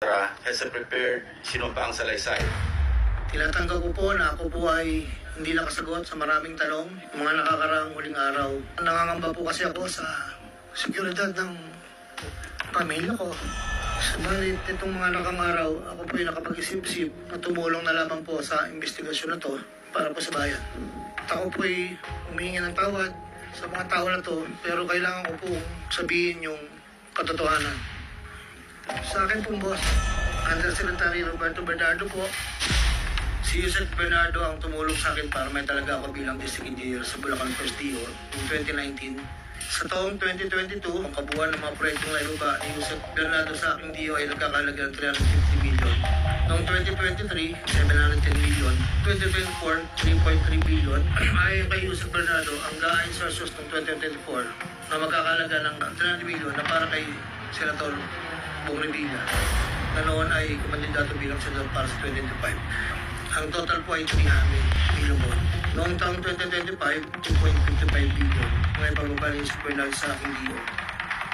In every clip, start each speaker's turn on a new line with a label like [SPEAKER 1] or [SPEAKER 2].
[SPEAKER 1] has prepared sinumpaang salaysay.
[SPEAKER 2] Tinatanggap ko po na ako po ay hindi nakasagot sa maraming tanong mga nakakaraang huling araw. Nangangamba po kasi ako sa seguridad ng pamilya ko. Subalit itong mga nakang araw, ako po ay nakapag-isip-isip na tumulong na lamang po sa investigasyon na to para po sa bayan. At ako po ay humihingi ng tawad sa mga tao na to, pero kailangan ko po sabihin yung katotohanan. Sa akin pong boss, Undersecretary Roberto Bernardo po, si Yusek Bernardo ang tumulong sa akin para may talaga ako bilang district engineer sa Bulacan First DO noong 2019. Sa taong 2022, ang kabuuan ng mga proyektong nailuba ni Yusek Bernardo sa aking DO ay nagkakalaga ng 350 million. Noong 2023, 710 million. 2024, 3.3 billion. Ayon kay Yusek Bernardo, ang gain sources ng 2024 na magkakalaga ng 300 million na para kay Senator Bong Revilla na noon ay kumandidato bilang senador para sa 2025. Ang total po ay 300 million po. Noong taong 2025, 2.55 billion. Ngayon pagbabalin sa Bernardo sa aking DO.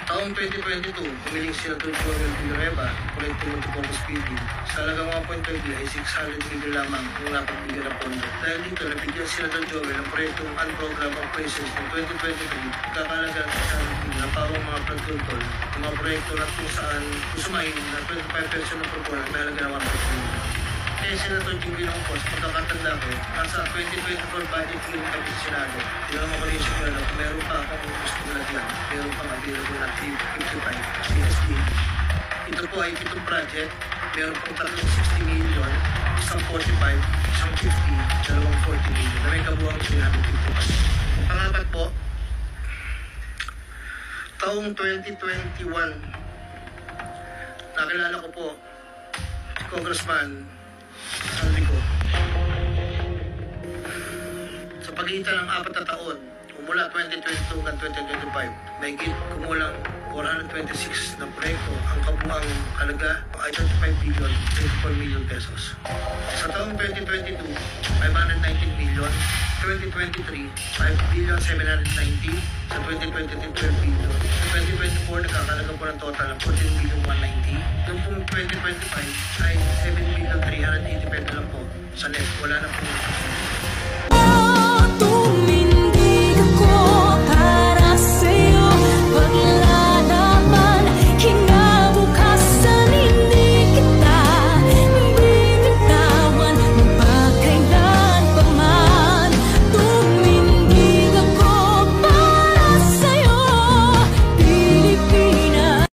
[SPEAKER 2] Taong 2022, humiling si Senator Joel Villanueva, Collective Multipurpose Building. Sa halagang 1.20 ay 600 million lamang kung napagbigyan ng pondo. Dahil dito, nabigyan si Senator Joel ang proyektong Unprogram Operations ng 2023, kakalaga ng 600 million na pawang mga pagtutol, ang mga proyekto na kung saan kusumahin na 25% ng proposal na halaga ng 1.20 million. Kaya Senator Jimmy Longpos, pagkakatanda ko, nasa 2024 budget hearing kami sa Senado. Tinanong ako rin siya na meron pa akong gusto nilagyan, meron pang available na 355 CSD. Ito po ay 7 project, meron pang 360 million, isang 45, isang 50, dalawang 40 million, na may kabuang 355. Pangapat po, taong 2021, nakilala ko po si Congressman Saldico. Sa pagitan ng 4 na taon, mula 2022 hanggang 2025, may kumulang 426 na proyekto. Ang kabuang halaga ay 25 billion, 24 million pesos. Sa taong 2022, 519 million. 2023, 5 billion 790. Sa 2023, 12 billion. Sa 2024, nakakalaga po ng total ng 14 billion 190. Noong pong 2025 ay 7 billion 385 na lang po sa net. Wala na po